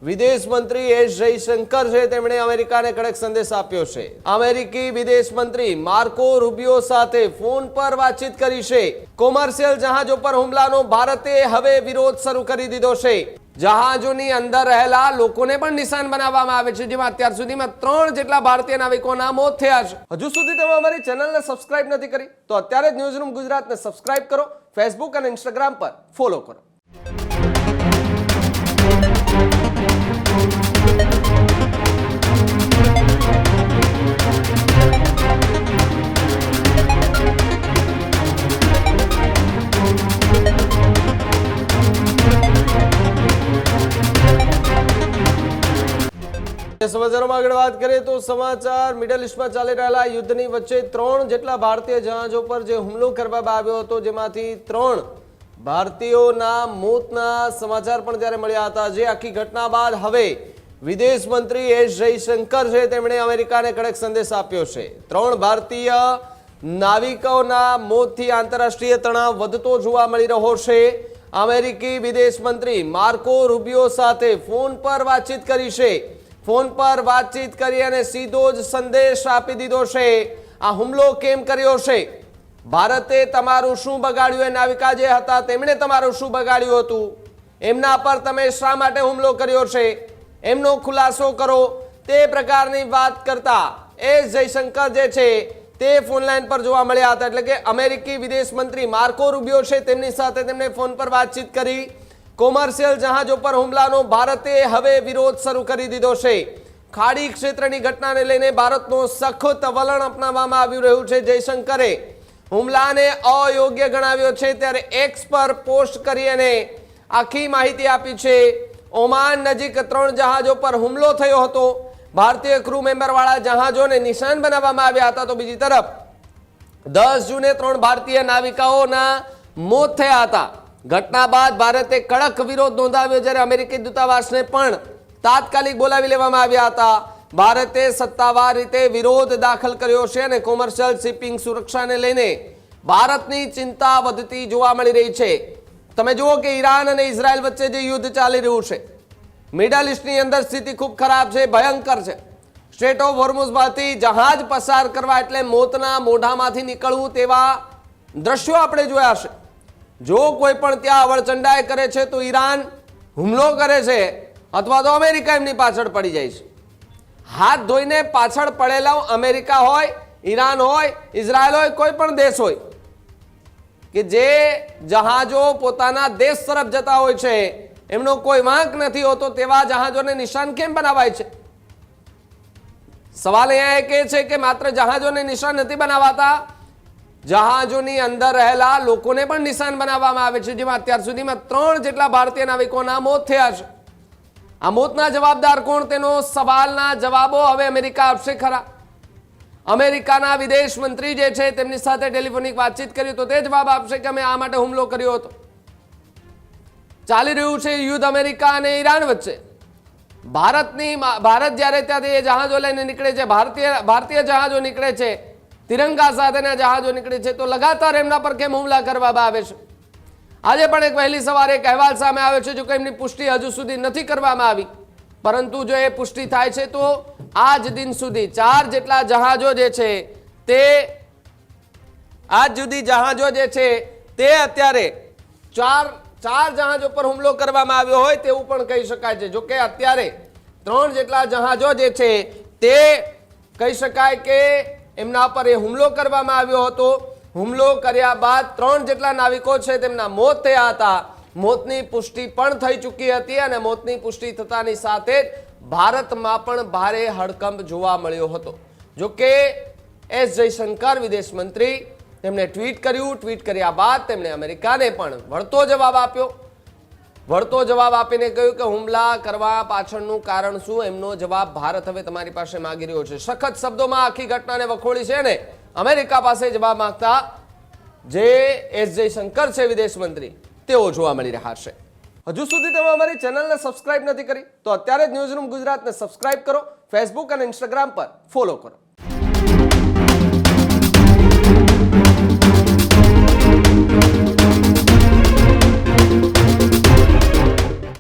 વિદેશ મંત્રી એસ જયશંકર છે તેમણે અમેરિકાને કડક સંદેશ આપ્યો છે। અમેરિકી વિદેશ મંત્રી માર્કો રૂબિયો સાથે ફોન પર વાતચીત કરી છે। કોમર્શિયલ જહાજો પર હુમલાનો ભારતે હવે વિરોધ શરૂ કરી દીધો છે। જહાજોની અંદર રહેલા લોકોને પણ નિશાન બનાવવામાં આવે છે, જેમાં અત્યાર સુધીમાં 3 જેટલા ભારતીય નાવિકોના મોત થયા છે। હજુ સુધી તમે અમારી ચેનલને સબસ્ક્રાઇબ નથી કરી તો અત્યારે જ ન્યૂઝરૂમ ગુજરાતને સબસ્ક્રાઇબ કરો, ફેસબુક અને ઇન્સ્ટાગ્રામ પર ફોલો કરો। સમાચારોમાં આગળ વાત કરીએ તો સમાચાર મિડલ ઈસ્ટમાં ચાલી રહેલા યુદ્ધની વચ્ચે 3 જેટલા ભારતીય જહાજો પર જે હુમલો કરવામાં આવ્યો હતો, જેમાંથી 3 ભારતીયોના મોતના સમાચાર પણ ત્યારે મળ્યા હતા। જે આખી ઘટના બાદ હવે વિદેશ મંત્રી એસ જયશંકર છે તેમણે અમેરિકાને કડક સંદેશ આપ્યો છે। 3 ભારતીય નાવિકોના મોતથી આંતરરાષ્ટ્રીય તણાવ વધતો જોવા મળી રહ્યો છે। અમેરિકી વિદેશ મંત્રી માર્કો રૂબિયો સાથે ફોન પર વાતચીત કરી છે। ફોન પર વાતચીત કરી અને સીધો જ સંદેશ આપી દીધો છે। આ હુમલો કેમ કર્યો છે, ભારતે તમારું શું બગાડ્યું, એ નાવિકા જે હતા તેમણે તમારું શું બગાડ્યું હતું, એમના પર તમે શા માટે હુમલો કર્યો છે, એમનો ખુલાસો કરો, તે પ્રકારની વાત કરતા એસ જયશંકર જે છે તે ફોન લાઈન પર જોવા મળ્યા હતા। એટલે કે અમેરિકી વિદેશ મંત્રી માર્કો રૂબિયો છે તેમની સાથે તેમણે ફોન પર વાતચીત કરી। કોમર્શિયલ જહાજો પર હુમલાનો ભારતે હવે વિરોધ શરૂ કરી દીધો છે। ખાડી ક્ષેત્રની ઘટનાને લઈને ભારતનો સખત વલણ અપનાવવામાં આવી રહ્યું છે। જયશંકરે હુમલાને અયોગ્ય ગણાવ્યો છે, ત્યારે એક્સ પર પોસ્ટ કરી અને આખી માહિતી આપી છે। ઓમાન નજીક 3 જહાજો પર હુમલો થયો હતો। ભારતીય ક્રૂ મેમ્બર વાળા જહાજોને નિશાન બનાવવામાં આવ્યા હતા, તો બીજી તરફ 10 જૂને 3 ભારતીય નાવિકાઓના મોત થયા હતા। ઘટના બાદ ભારતે કડક વિરોધ નોંધાવ્યો, જ્યારે અમેરિકી દૂતાવાસને પણ તાત્કાલિક બોલાવી લેવામાં આવ્યા હતા। ભારતે સત્તાવાર રીતે વિરોધ દાખલ કર્યો છે અને કોમર્શિયલ શિપિંગ સુરક્ષાને લઈને ભારતની ચિંતા વધતી જોવા મળી રહી છે। તમે જુઓ કે ઈરાન અને ઇઝરાયલ વચ્ચે જે યુદ્ધ ચાલી રહ્યું છે, મિડલ ઈસ્ટની અંદર સ્થિતિ ખૂબ ખરાબ છે, ભયંકર છે। સ્ટ્રેટ ઓફ હોર્મુઝમાંથી જહાજ પસાર કરવા એટલે મોતના મોઢામાંથી નીકળવું તેવા દ્રશ્યો આપણે જોયા છે। જો કોઈ પણ ત્યાં અવળચંડાઈ કરે છે તો ઈરાન હુમલો કરે છે અથવા તો અમેરિકા એમની પાછળ પડી જાય છે। હાથ ધોઈને પાછળ પડેલા અમેરિકા હોય, ઈરાન હોય, ઇઝરાયલ હોય, કોઈ પણ દેશ હોય કે જે જહાજો પોતાના દેશ તરફ જતા હોય છે, એમનો કોઈ વાંક નથી હોતો, તેવા જહાજોને નિશાન કેમ બનાવાય છે? સવાલ અહીંયા એ છે કે માત્ર જહાજોને નિશાન નથી બનાવાતા, જહાજોની અંદર રહેલા લોકોને પણ નિશાન બનાવવામાં આવે છે, જેમાં અત્યાર સુધીમાં 3 જેટલા ભારતીય નાવિકોના મોત થયા છે। આ મોતના જવાબદાર કોણ, તેનો સવાલના જવાબો હવે અમેરિકા આપશે ખરા? અમેરિકાના વિદેશ મંત્રી જે છે તેમની સાથે ટેલિફોનિક વાતચીત કરી તો તે જવાબ આપશે કે અમે આ માટે હુમલો કર્યો હતો। ચાલી રહ્યું છે યુદ્ધ અમેરિકા અને ઈરાન વચ્ચે। ભારત જ્યારે ત્યાંથી જહાજો લઈને નીકળે છે, ભારતીય જહાજો નીકળે છે, તિરંગા સાથેના જહાજો નીકળે છે, તો લગાતાર એમના પર કેમ હુમલા કરવામાં આવે છે? આજે પણ એક વહેલી સવારે એક અહેવાલ સામે આવ્યો છે, જો કે એમની પુષ્ટિ હજુ સુધી નથી કરવામાં આવી, પરંતુ જો એ પુષ્ટિ થાય છે તો આજ દિન સુધી 4 જેટલા જહાજો જે છે તે આજ સુધી જહાજો જે છે તે અત્યારે 4 જહાજો પર હુમલો કરવામાં આવ્યો હોય તેવું પણ કહી શકાય છે। જો કે અત્યારે 3 જેટલા જહાજો જે છે તે કહી શકાય કે એમના પર એ હુમલો કરવામાં આવ્યો હતો। હુમલો કર્યા બાદ 3 જેટલા નાવિકો છે તેમના મોત થયા હતા। મોતની પુષ્ટિ પણ થઈ ચૂકી હતી અને મોતની પુષ્ટિ થતાની સાથે જ ભારતમાં પણ ભારે હડકંપ જોવા મળ્યો હતો। જો કે એસ જયશંકર વિદેશ મંત્રી તેમણે ટ્વીટ કર્યું, ટ્વીટ કર્યા બાદ તેમણે અમેરિકાને પણ વળતો જવાબ આપ્યો। વળતો જવાબ આપીને કહ્યું કે હુમલા કરવા પાછળનું કારણ શું, એમનો જવાબ ભારત હવે તમારી પાસે માંગી રહ્યો છે। સખત શબ્દોમાં આખી ઘટનાને વખોડી છે ને અમેરિકા પાસે જવાબ માંગતા જે એસ જયશંકર છે વિદેશ મંત્રી, તેઓ જોવા મળી રહ્યા છે। હજુ સુધી તમે અમારી ચેનલને સબસ્ક્રાઇબ નથી કરી તો અત્યારે જ ન્યૂઝરૂમ ગુજરાતને સબસ્ક્રાઇબ કરો, ફેસબુક અને ઇન્સ્ટાગ્રામ પર ફોલો કરો।